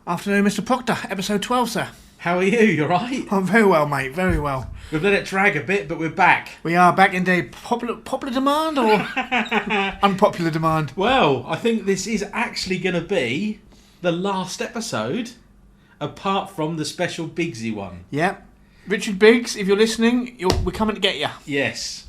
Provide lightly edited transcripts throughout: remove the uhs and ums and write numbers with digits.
Afternoon, Mr. Proctor, episode 12, sir. How are you? You alright? I'm very well, mate, very well. We've let it drag a bit, but we're back. We are back indeed. Popular demand or unpopular demand? Well, I think this is actually going to be the last episode, apart from the special Biggsy one. Yep. Richard Biggs, if you're listening, we're coming to get you. Yes.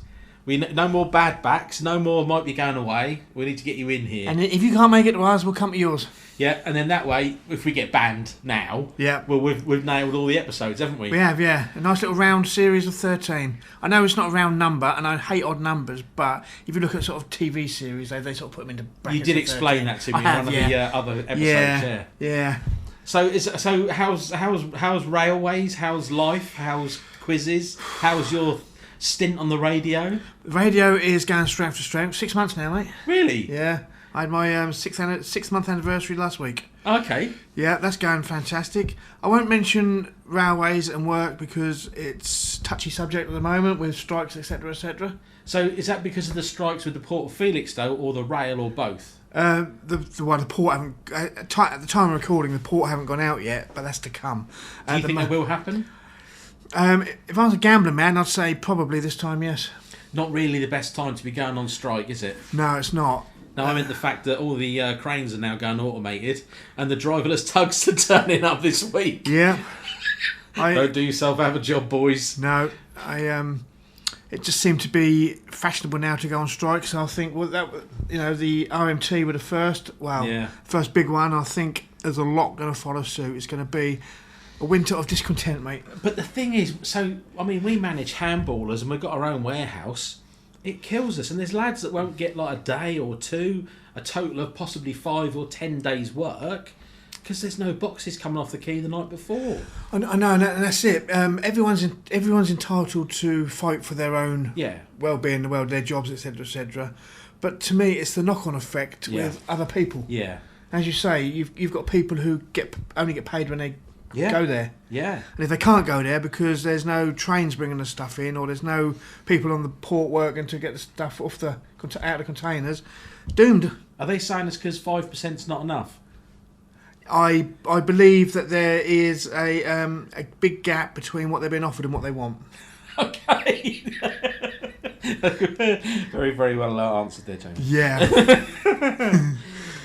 No more bad backs, no more might be going away. We need to get you in here. And if you can't make it to ours, we'll come to yours. Yeah, and then that way, if we get banned now, well, we've nailed all the episodes, haven't we? We have, yeah. A nice little round series of 13. I know it's not a round number, and I hate odd numbers, but if you look at sort of TV series, they sort of put them into brackets. You did explain that to me in one of the other episodes, Yeah. So how's railways? How's life? How's quizzes? How's your stint on the radio? Radio is going strength to strength. 6 months now, mate. Really? Yeah. I had my six-month anniversary last week. Okay. Yeah, that's going fantastic. I won't mention railways and work because it's a touchy subject at the moment with strikes, etc., etc. So is that because of the strikes with the Port of Felixstowe or the rail or both? The port haven't... at the time of recording, the port haven't gone out yet, but that's to come. Do you think that will happen? If I was a gambling man, I'd say probably this time, yes. Not really the best time to be going on strike, is it? No, it's not. No, I meant the fact that all the cranes are now going automated and the driverless tugs are turning up this week. Yeah. Don't do yourself out of a job, boys. No, it just seemed to be fashionable now to go on strike, so I think the RMT were the first. First big one. I think there's a lot going to follow suit. It's going to be a winter of discontent, mate. But the thing is, we manage handballers and we've got our own warehouse. It kills us, and there's lads that won't get like a day or two, a total of possibly 5 or 10 days' work, because there's no boxes coming off the quay the night before. I know, and that's it. Everyone's entitled to fight for their own well-being, their jobs, etc., etc. But to me, it's the knock-on effect with other people. Yeah, as you say, you've got people who only get paid when they go there. Yeah. And if they can't go there because there's no trains bringing the stuff in, or there's no people on the port working to get the stuff out of the containers, doomed. Are they saying it's because 5%'s not enough? I believe that there is a big gap between what they've been offered and what they want. Okay. Very, very well answered there, James. Yeah.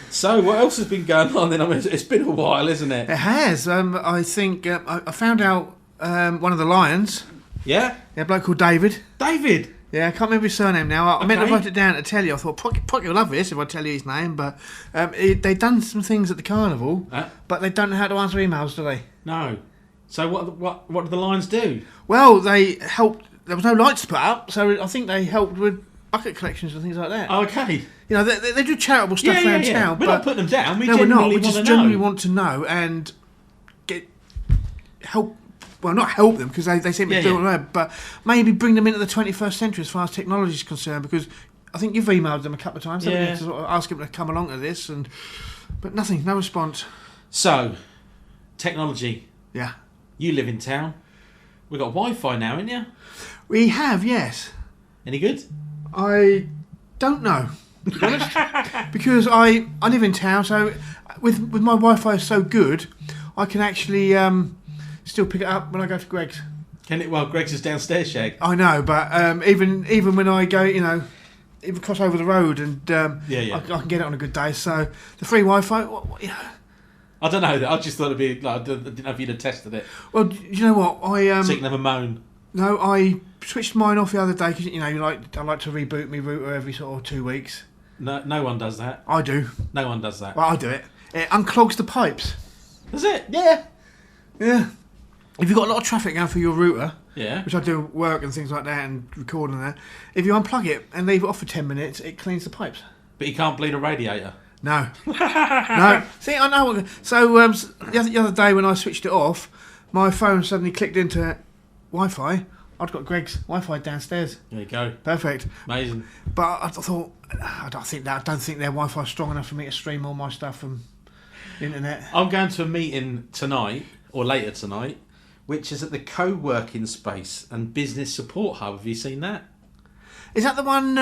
So, what else has been going on then? I mean, it's been a while, isn't it? It has. I think I found out one of the Lions. Yeah? Yeah, a bloke called David. David? Yeah, I can't remember his surname now. I meant to write it down to tell you. I thought, Prock, you'll love this if I tell you his name. But they've done some things at the carnival, but they don't know how to answer emails, do they? No. So what did the Lions do? Well, they helped. There was no lights to put up, so I think they helped with bucket collections and things like that. Okay. You know, they do charitable stuff around town. We're not putting them down. We're not. We just genuinely want to know and help. Well, not help them because they seem to do it, but maybe bring them into the 21st century as far as technology is concerned. Because I think you've emailed them a couple of times, haven't you, to sort of ask them to come along to this, but nothing, no response. So, technology. Yeah. You live in town. We've got Wi-Fi now, ain't you? We have, yes. Any good? I don't know, to be honest, because I live in town, so with my Wi-Fi so good, I can actually still pick it up when I go to Greg's. Can it? Well, Greg's is downstairs, Shag. I know, but even when I go, even cross over the road and I can get it on a good day. So the free Wi-Fi, I don't know. I just thought it'd be like, I didn't know if you'd have tested it. Well, you know what? So you can have a moan. No, I switched mine off the other day because I like to reboot my router every sort of 2 weeks. No one does that. I do. No one does that. Well, I do it. It unclogs the pipes. Does it? Yeah. Yeah. If you've got a lot of traffic going through your router, which I do work and things like that and recording that, if you unplug it and leave it off for 10 minutes, it cleans the pipes. But you can't bleed a radiator. No. No. See, I know. So the other day when I switched it off, my phone suddenly clicked into Wi-Fi. I'd got Greg's Wi-Fi downstairs. There you go. Perfect. Amazing. But I thought, I don't think their Wi-Fi's strong enough for me to stream all my stuff from the internet. I'm going to a meeting tonight, or later tonight, which is at the co-working space and business support hub. Have you seen that? Is that the one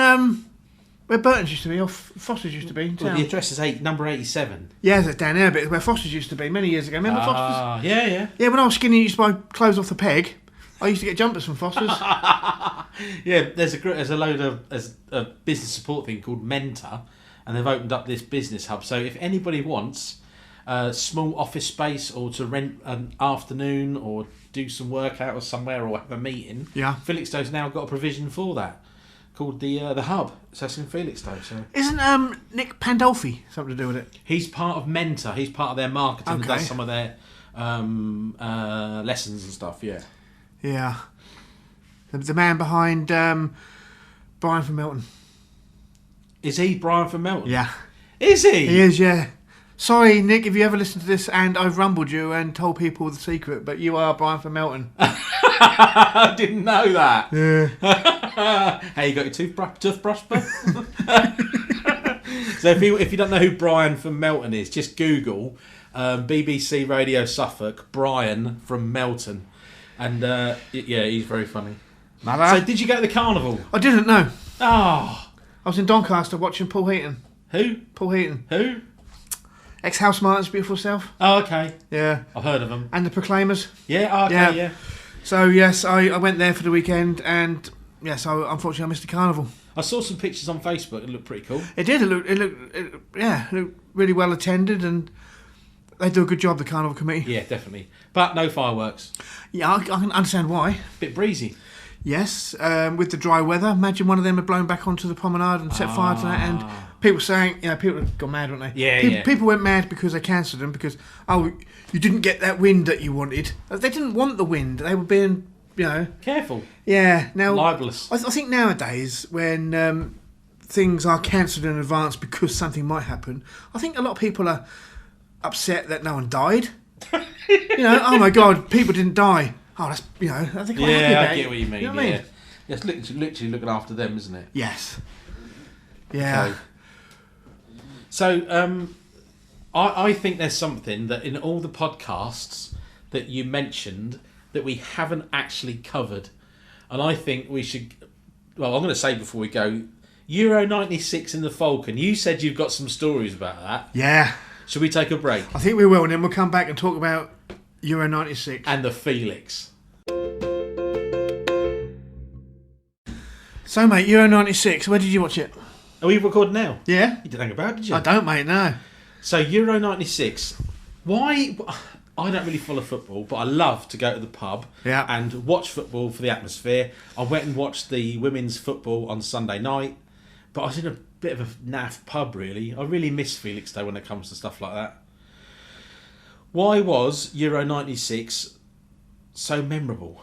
Where Burton's used to be, or Foster's used to be in town. Well, the address is number 87. Yeah, it's down there, but it's where Foster's used to be many years ago. Remember Foster's? Yeah. Yeah, when I was skinny, I used to buy clothes off the peg. I used to get jumpers from Foster's. Yeah, there's a load of a business support thing called Mentor, and they've opened up this business hub. So if anybody wants a small office space or to rent an afternoon or do some work out or somewhere or have a meeting, Felixstowe's now got a provision for that called the Hub. So it's in Felixstowe. So isn't Nick Pandolfi something to do with it? He's part of Mentor. He's part of their marketing and does some of their lessons and stuff. Yeah. Yeah. The man behind Brian from Melton. Is he Brian from Melton? Yeah. Is he? He is, yeah. Sorry, Nick, if you ever listened to this and I've rumbled you and told people the secret, but you are Brian from Melton. I didn't know that. Yeah. Hey, you got your toothbrush, bud? So if you don't know who Brian from Melton is, just Google BBC Radio Suffolk, Brian from Melton. And he's very funny. Mother? So did you go to the carnival? I didn't know. Oh. I was in Doncaster watching Paul Heaton. Who? Paul Heaton. Who? Ex-House Martin's Beautiful Self. Oh, okay. Yeah. I've heard of them. And the Proclaimers. Yeah, okay, yeah. So, yes, I went there for the weekend and, yes, unfortunately I missed the carnival. I saw some pictures on Facebook. It looked pretty cool. It did. It looked really well attended and they do a good job, the carnival committee. Yeah, definitely. But no fireworks. Yeah, I can understand why. Bit breezy. Yes, with the dry weather. Imagine one of them had blown back onto the promenade and set fire to that. And people saying, people had gone mad, weren't they? Yeah, People went mad because they cancelled them because, you didn't get that wind that you wanted. They didn't want the wind. They were being, Careful. Yeah. Now, libelous. I think nowadays when things are cancelled in advance because something might happen, I think a lot of people are upset that no one died. Oh my God, people didn't die. Oh, that's, I think we're happy about I get what you mean. You know what I mean? Yeah, it's literally looking after them, isn't it? Yes. Yeah. So I think there's something that in all the podcasts that you mentioned that we haven't actually covered. And I think we should... Well, I'm going to say before we go, Euro 96 in the Falcon. You said you've got some stories about that. Yeah. Should we take a break? I think we will, and then we'll come back and talk about Euro 96. And the Felix. So, mate, Euro 96, where did you watch it? Are we recording now? Yeah. You didn't think about it, did you? I don't, mate, no. So, Euro 96. Why... I don't really follow football, but I love to go to the pub and watch football for the atmosphere. I went and watched the women's football on Sunday night, but I was in a bit of a naff pub, really. I really miss Felixstowe when it comes to stuff like that. Why was Euro 96 so memorable?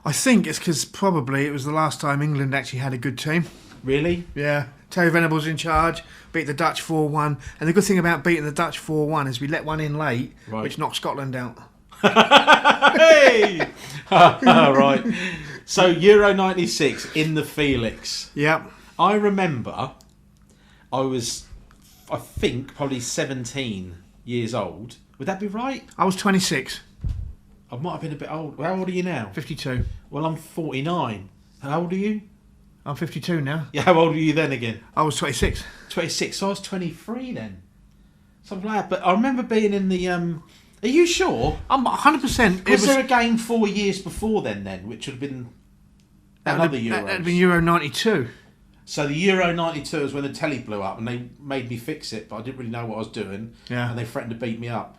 I think it's because probably it was the last time England actually had a good team. Really? Yeah. Terry Venables in charge, beat the Dutch 4-1. And the good thing about beating the Dutch 4-1 is we let one in late, which knocked Scotland out. Hey! Right. So, Euro 96 in the Felix. Yep. I remember I think, probably 17 years old. Would that be right? I was 26. I might have been a bit old. How old are you now? 52. Well, I'm 49. How old are you? I'm 52 now. Yeah, how old were you then again? I was 26. 26, so I was 23 then. Something like that. But I remember being in the... Are you sure? I'm 100%. Was there a game 4 years before then, which would have been another Euros? That would have been Euro 92. So the Euro 92 is when the telly blew up and they made me fix it, but I didn't really know what I was doing. Yeah. And they threatened to beat me up.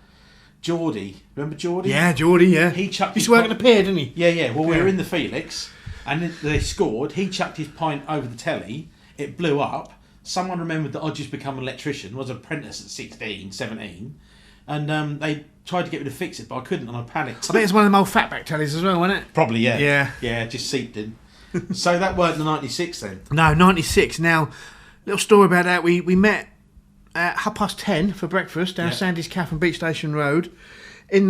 Geordie. Remember Geordie? Yeah, Geordie, yeah. He chucked... He used to work at the pier, didn't he? Yeah. Well, we were in the Felix... And they scored. He chucked his pint over the telly. It blew up. Someone remembered that I'd just become an electrician. Was an apprentice at 16, 17. And they tried to get me to fix it, but I couldn't, and I panicked. I think it's one of them old fatback tellies as well, wasn't it? Probably, yeah. Yeah. Yeah, just seeped in. So that weren't the 96 then? No, 96. Now, little story about that. We met at 10:30 for breakfast down Sandy's Caff and Beach Station Road in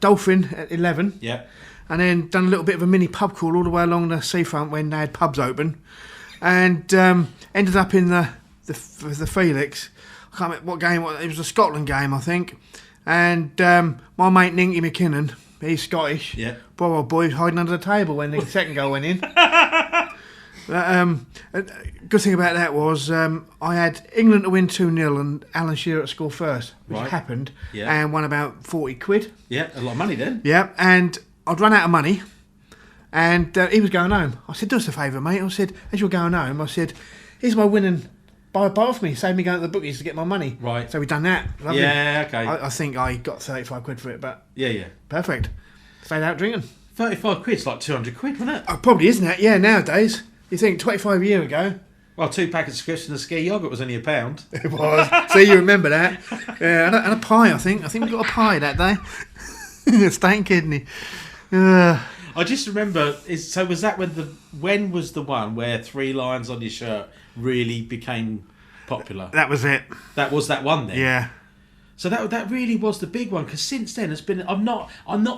Dolphin at 11. Yeah. And then done a little bit of a mini pub crawl all the way along the seafront when they had pubs open, and ended up in the Felix. I can't remember what game it was. A Scotland game, I think. And my mate Ninky McKinnon, he's Scottish. Yeah. Poor old boy was hiding under the table when the second goal went in. A good thing about that was I had England to win 2-0 and Alan Shearer to score first, which happened, and won about 40 quid. Yeah, a lot of money then. Yeah, and I'd run out of money, and he was going home. I said, do us a favour, mate. I said, as you're going home, I said, here's my winning buy for me. Save me going to the bookies to get my money. Right. So we done that. Lovely. Yeah, okay. I think I got 35 quid for it, but... Yeah. Perfect. Stayed out drinking. 35 quid's like 200 quid, wasn't it? Oh, probably, isn't it? Yeah, nowadays. You think 25 years ago... Well, 2 packets of crisps and a ski yoghurt was only £1. It was. See, you remember that. Yeah, and a pie, I think. I think we got a pie that day. Steak and kidney. I just remember... So was that when was the one where 3 lions on your shirt really became popular? That was it. That was that one then? Yeah. So that really was the big one, because since then it's been... I'm not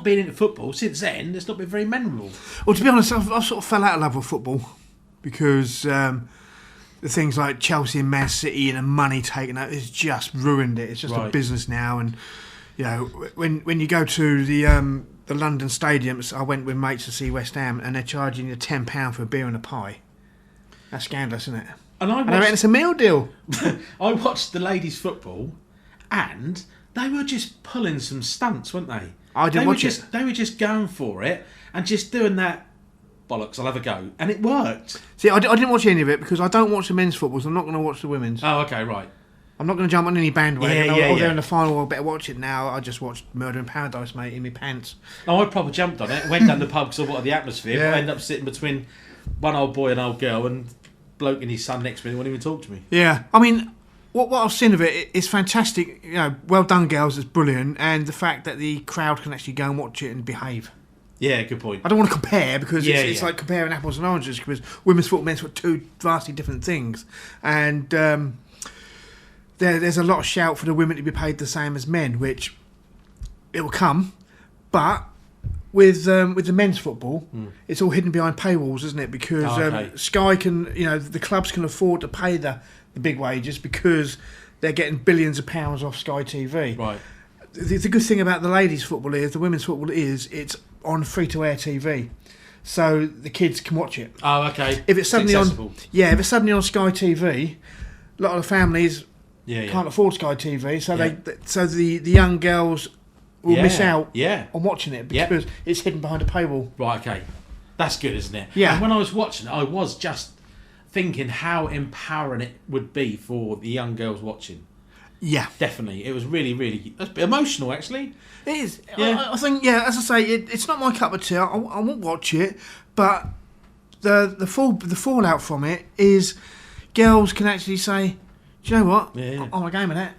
been into football. Since then, it's not been very memorable. Well, to be honest, I sort of fell out of love with football because... the things like Chelsea and Man City and the money taken out, it's just ruined it. It's just a business now. And, you know, when you go to the London stadiums, I went with mates to see West Ham and they're charging you £10 for a beer and a pie. That's scandalous, isn't it? And I reckon it's a meal deal. I watched the ladies' football and they were just pulling some stunts, weren't they? I didn't watch it. They were just going for it and just doing that. Bollocks, I'll have a go. And it worked. See, I didn't watch any of it because I don't watch the men's football, so I'm not going to watch the women's. Oh, okay, right. I'm not going to jump on any bandwagon. Yeah. They're in the final, I better watch it now. I just watched Murder in Paradise, mate, in my pants. Oh, I probably jumped on it. Went down the pub because I wanted the atmosphere. But I ended up sitting between one old boy and old girl, and bloke and his son next to me wouldn't even talk to me. Yeah. I mean, what I've seen of it is fantastic. You know, well done, girls. It's brilliant. And the fact that the crowd can actually go and watch it and behave. Yeah, good point. I don't want to compare because it's like comparing apples and oranges because women's football, men's football, 2 vastly different things. And there's a lot of shout for the women to be paid the same as men, which it will come. But with the men's football, it's all hidden behind paywalls, isn't it? Because Sky can, you know, the clubs can afford to pay the big wages because they're getting billions of pounds off Sky TV. Right. The good thing about the ladies' football is, the women's football is, it's on free-to-air TV, so the kids can watch it. Oh, okay. If it's suddenly on Sky TV, a lot of the families can't afford Sky TV, so the young girls will miss out on watching it because it's hidden behind a paywall. Right, okay. That's good, isn't it? Yeah. And when I was watching it, I was just thinking how empowering it would be for the young girls watching. Yeah. Definitely. It was really, really... It's a bit emotional, actually. It is. Yeah. I think, as I say, it's not my cup of tea. I won't watch it, but the fallout from it is girls can actually say, do you know what? I'm a game of that.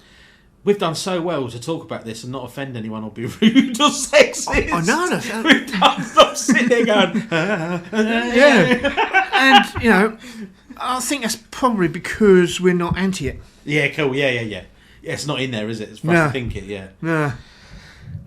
We've done so well to talk about this and not offend anyone or be rude or sexist. I know that. We've done stop sitting there going... yeah. And, you know, I think that's probably because we're not anti it. Yeah, cool. Yeah. Yeah, it's not in there, is it? It's for us to think it, No.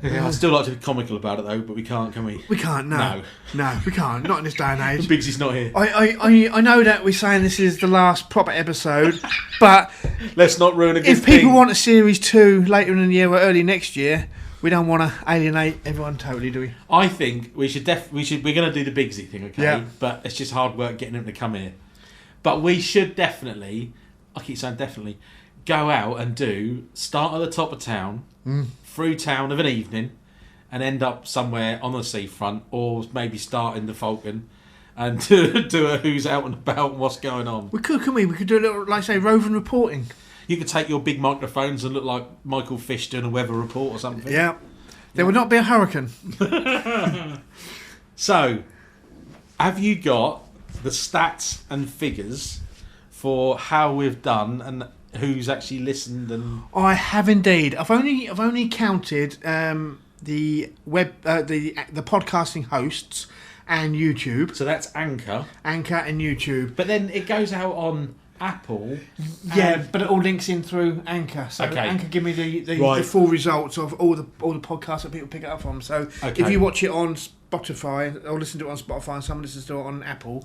Yeah, I'd still like to be comical about it, though, but we can't, can we? We can't, no. No, we can't. Not in this day and age. Biggsy's not here. I know that we're saying this is the last proper episode, but... Let's not ruin a good If people want a Series 2 later in the year or early next year, we don't want to alienate everyone totally, do we? I think we should we're going to do the Bigsy thing, okay? Yeah. But it's just hard work getting them to come here. But we should definitely, I keep saying definitely, go out and start at the top of town, through town of an evening, and end up somewhere on the seafront, or maybe start in the Falcon and do a who's out and about and what's going on. We could, couldn't we? We could do a little, like say, roving reporting. You could take your big microphones and look like Michael Fish doing a weather report or something. Yeah. There would not be a hurricane. So, have you got the stats and figures for how we've done and who's actually listened? And I have indeed. I've only counted the podcasting hosts and YouTube. So that's Anchor and YouTube. But then it goes out on Apple. Yeah, but it all links in through Anchor. So Anchor give me the full results of all the podcasts that people pick it up from. So if you watch it on Spotify or listen to it on Spotify and someone listens to it on Apple,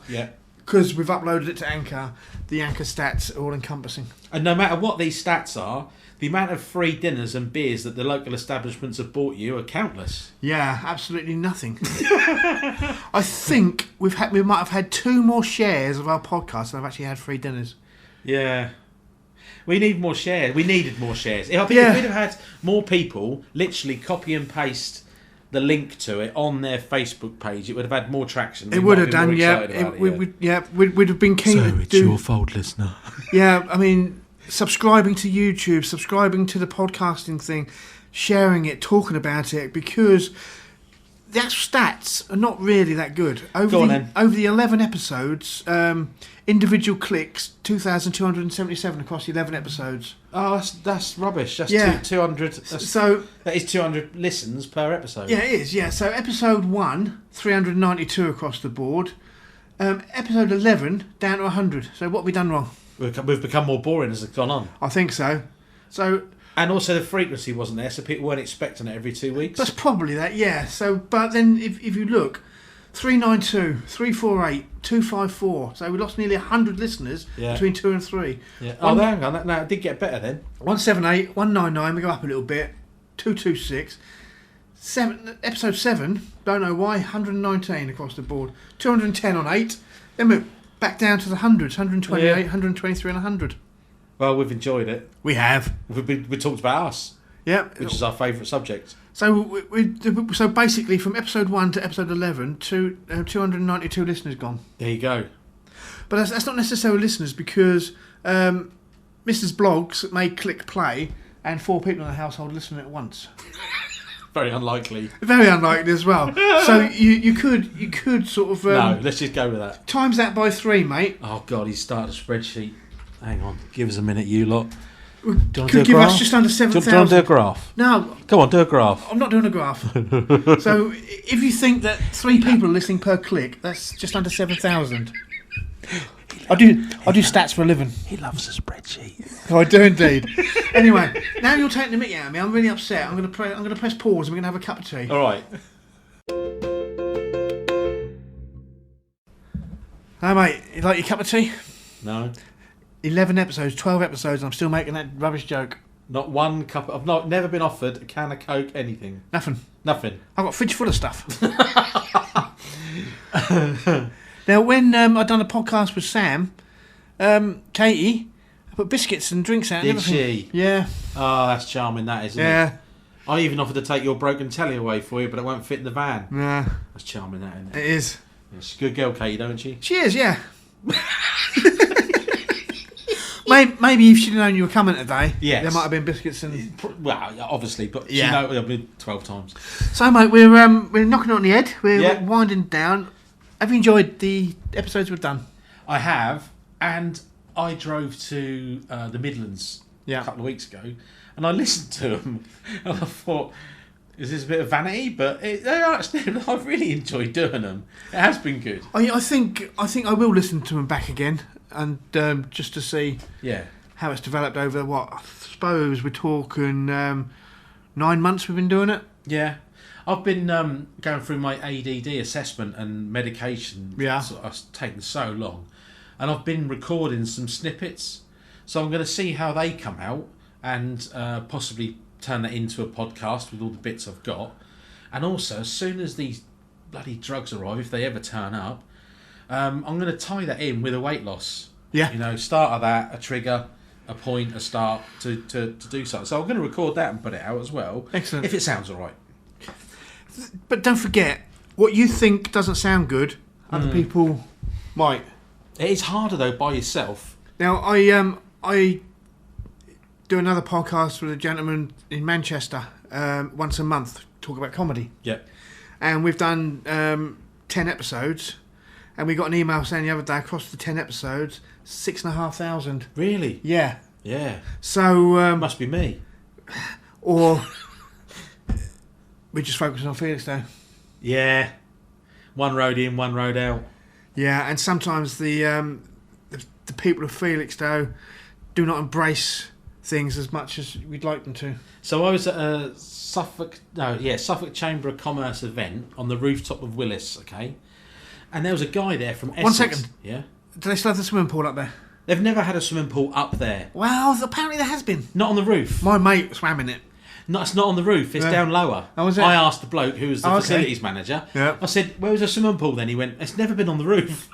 because we've uploaded it to Anchor, the Anchor stats are all encompassing. And no matter what these stats are, the amount of free dinners and beers that the local establishments have bought you are countless. Yeah, absolutely nothing. I think we might have had 2 more shares of our podcast than I've actually had free dinners. Yeah. We need more shares. We needed more shares. I think if we'd have had more people literally copy and paste the link to it on their Facebook page, it would have had more traction. It would have done, yeah. We'd have been keen to do... So it's your fault, listener. Yeah, I mean, subscribing to YouTube, subscribing to the podcasting thing, sharing it, talking about it, because the actual stats are not really that good. Over the 11 episodes, individual clicks, 2,277 across the 11 episodes. Oh, that's rubbish. That's 200. That is 200 listens per episode. Yeah, it is. Yeah. So episode 1, 392 across the board. Episode 11 down to 100. So what have we done wrong? We've become more boring as it's gone on. I think so. And also the frequency wasn't there, so people weren't expecting it every 2 weeks. That's probably that. Yeah. So, but then if you look. 392, 348, 254. So we lost nearly 100 listeners between 2 and 3. Yeah. Hang on. No, it did get better then. 178, 199. We go up a little bit. 226. Episode 7. Don't know why. 119 across the board. 210 on 8. Then we're back down to the hundreds. 128, 123, and 100. Well, we've enjoyed it. We have. We talked about us. Yeah. Which is our favourite subject. So so basically, from episode 1 to episode 11, 292 listeners gone. There you go. But that's not necessarily listeners, because Mrs. Blogs may click play and 4 people in the household listen at once. Very unlikely. Very unlikely as well. So you could sort of... no, let's just go with that. Times that by 3, mate. Oh, God, he's started a spreadsheet. Hang on, give us a minute, you lot. Could give us just under 7,000. Do you want to do a graph? No. Come on, do a graph. I'm not doing a graph. So if you think that 3 people are listening per click, that's just under 7,000. I do stats for a living. He loves a spreadsheet. I do indeed. Anyway, now you're taking the mickey out of me. I'm really upset. I'm going to press pause and we're going to have a cup of tea. All right. Hey mate, you like your cup of tea? No. 11 episodes, 12 episodes, and I'm still making that rubbish joke. Not one cup. I've never been offered a can of Coke, anything. Nothing. I've got a fridge full of stuff. Now, when I'd done a podcast with Sam, Katie, I put biscuits and drinks out. Did she? Yeah. Oh, that's charming, that, isn't it? Yeah. I even offered to take your broken telly away for you, but it won't fit in the van. Yeah. That's charming, that, isn't it? It is. Yeah, she's a good girl, Katie, don't she? She is, yeah. Maybe if she'd known you were coming today, there might have been biscuits and... Well, obviously, but she knows it'll be 12 times. So, mate, we're knocking on the head. We're winding down. Have you enjoyed the episodes we've done? I have, and I drove to the Midlands a couple of weeks ago, and I listened to them, and I thought, is this a bit of vanity? But I've really enjoyed doing them. It has been good. I think I will listen to them back again, and just to see how it's developed over what I suppose we're talking 9 months we've been doing it. Yeah. I've been going through my ADD assessment and medication. Yeah. So it's taken so long. And I've been recording some snippets. So I'm going to see how they come out and possibly turn that into a podcast with all the bits I've got. And also, as soon as these bloody drugs arrive, if they ever turn up, I'm going to tie that in with a weight loss. Yeah. You know, start of that, a trigger, a point, a start to do something. So I'm going to record that and put it out as well. Excellent. If it sounds all right. But don't forget, what you think doesn't sound good, other people might. It is harder though by yourself. Now I do another podcast with a gentleman in Manchester once a month, talk about comedy. Yeah. And we've done 10 episodes, and we got an email saying the other day across the 10 episodes, 6,500. Really? Yeah. Yeah. So must be me. Or we're just focusing on Felixstowe. Yeah. One road in, one road out. Yeah, and sometimes the people of Felixstowe do not embrace things as much as we'd like them to. So I was at a Suffolk Chamber of Commerce event on the rooftop of Willis, okay? And there was a guy there from Essex. 1 second. Yeah? Do they still have the swimming pool up there? They've never had a swimming pool up there. Well, apparently there has been. Not on the roof. My mate swam in it. No, it's not on the roof. It's down lower. Oh, was it? I asked the bloke who was the facilities manager. Yeah. I said, "Where was a swimming pool?" Then he went, "It's never been on the roof."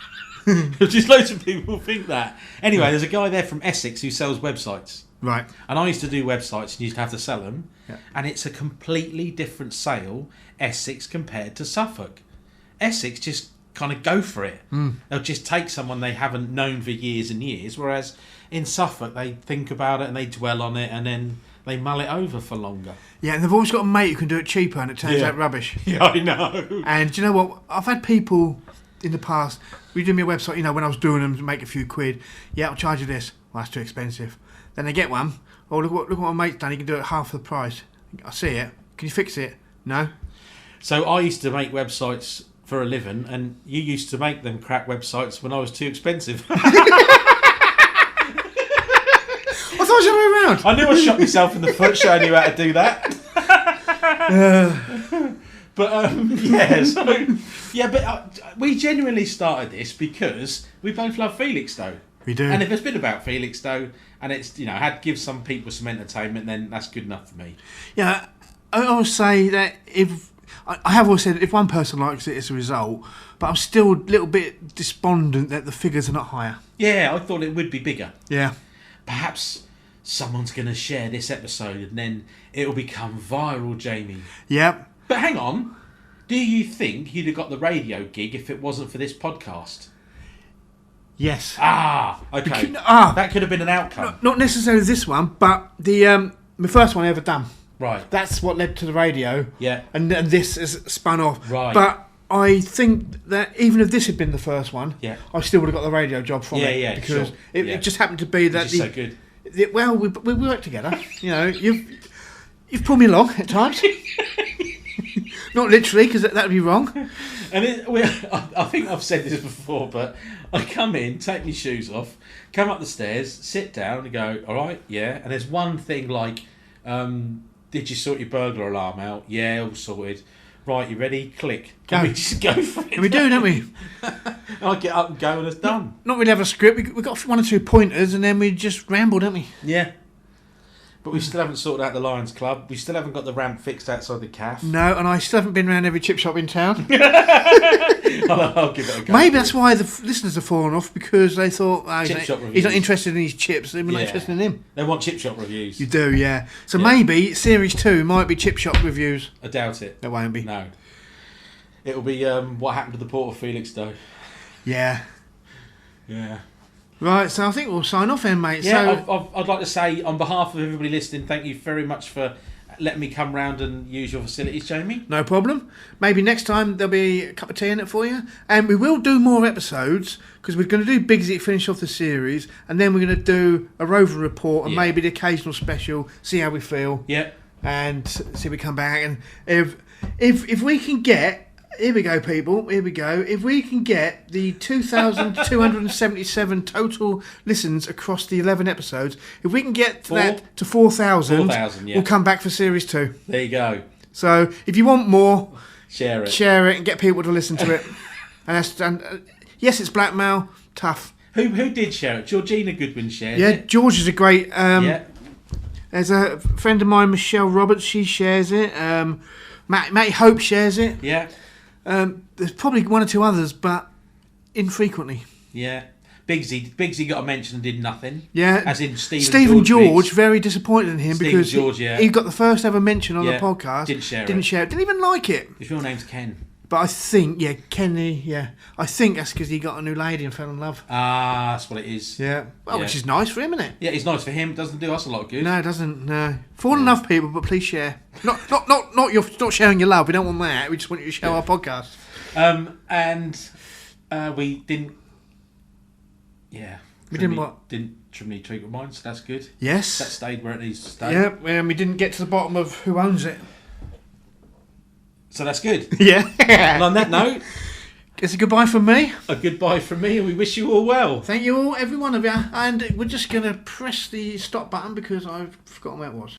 Just loads of people think that. Anyway, there's a guy there from Essex who sells websites. Right. And I used to do websites and used to have to sell them. Yeah. And it's a completely different sale, Essex compared to Suffolk. Essex just kind of go for it. They'll just take someone they haven't known for years and years, whereas in Suffolk they think about it and they dwell on it and then they mull it over for longer. Yeah, and they've always got a mate who can do it cheaper and it turns out rubbish. Yeah, I know. And do you know what? I've had people in the past, we do me a website, when I was doing them to make a few quid, I'll charge you this. Well, that's too expensive. Then they get one. Oh, look what my mate's done. He can do it at half the price. I see it. Can you fix it? No. So I used to make websites for a living, and you used to make them crap websites when I was too expensive. I thought it was the other way around. I knew I shot myself in the foot showing you how to do that. We genuinely started this because we both love Felixstowe. We do. And if it's been about Felixstowe and it's give some people some entertainment, then that's good enough for me. Yeah, I always say that I have always said if one person likes it, it's a result. But I'm still a little bit despondent that the figures are not higher. Yeah, I thought it would be bigger. Yeah. Perhaps someone's going to share this episode and then it'll become viral, Jamie. Yep. But hang on. Do you think you'd have got the radio gig if it wasn't for this podcast? Yes. Okay. That could have been an outcome. Not necessarily this one, but the first one I ever done. Right. That's what led to the radio. Yeah. And this has spun off. Right. But I think that even if this had been the first one, I still would have got the radio job from it. Yeah, because sure. it just happened to be that... Which is so good. We work together. You've pulled me along at times. Not literally, because that would be wrong. And I think I've said this before, but I come in, take my shoes off, come up the stairs, sit down and go, all right, yeah. And there's one thing like, did you sort your burglar alarm out? Yeah, all sorted. Right, you ready? Click. Can we just go for it? And we do, don't we? I get up and go and it's done. Not really have a script. We've got one or two pointers and then we just ramble, don't we? Yeah. But we still haven't sorted out the Lions Club. We still haven't got the ramp fixed outside the calf. No, and I still haven't been around every chip shop in town. I'll give it a go. Maybe that's why the listeners have fallen off, because they thought he's not interested in his chips. They're not interested in him. They want chip shop reviews. You do, yeah. So maybe Series 2 might be chip shop reviews. I doubt it. It won't be. No. It'll be what happened to the Port of Felixstowe. Yeah. Yeah. Right, so I think we'll sign off then, mate. Yeah, I'd like to say, on behalf of everybody listening, thank you very much for letting me come round and use your facilities, Jamie. No problem. Maybe next time there'll be a cup of tea in it for you. And we will do more episodes, because we're going to do Bigsy to finish off the series, and then we're going to do a Rover report and maybe the occasional special, see how we feel. Yeah. And see if we come back. And if we can get... Here we go, people. Here we go. If we can get the 2,277 total listens across the 11 episodes, if we can get that to 4,000, we'll come back for Series 2. There you go. So, if you want more, share it and get people to listen to it. Yes, it's blackmail. Tough. Who did share it? Georgina Goodwin shared it. Yeah, George is a great... There's a friend of mine, Michelle Roberts. She shares it. Matty Hope shares it. Yeah. There's probably one or two others, but infrequently. Yeah. Bigsy got a mention and did nothing. Yeah. As in Stephen George, very disappointed in him because he got the first ever mention on the podcast. Didn't share it. Didn't even like it. His real name's Ken. But I think, Kenny, I think that's because he got a new lady and fell in love. That's what it is. Yeah. Well, which is nice for him, isn't it? Yeah, it's nice for him. It doesn't do us a lot of good. No, it doesn't. No. For enough people, but please share. Not sharing your love. We don't want that. We just want you to share our podcast. We didn't. Yeah. We didn't what? Didn't trim any treacle mine, so that's good. Yes. That stayed where it needs to stay. Yeah, and we didn't get to the bottom of who owns it. So that's good. Yeah. And on that note, it's a goodbye from me. A goodbye from me, and we wish you all well. Thank you all, every one of you. And we're just going to press the stop button because I've forgotten where it was.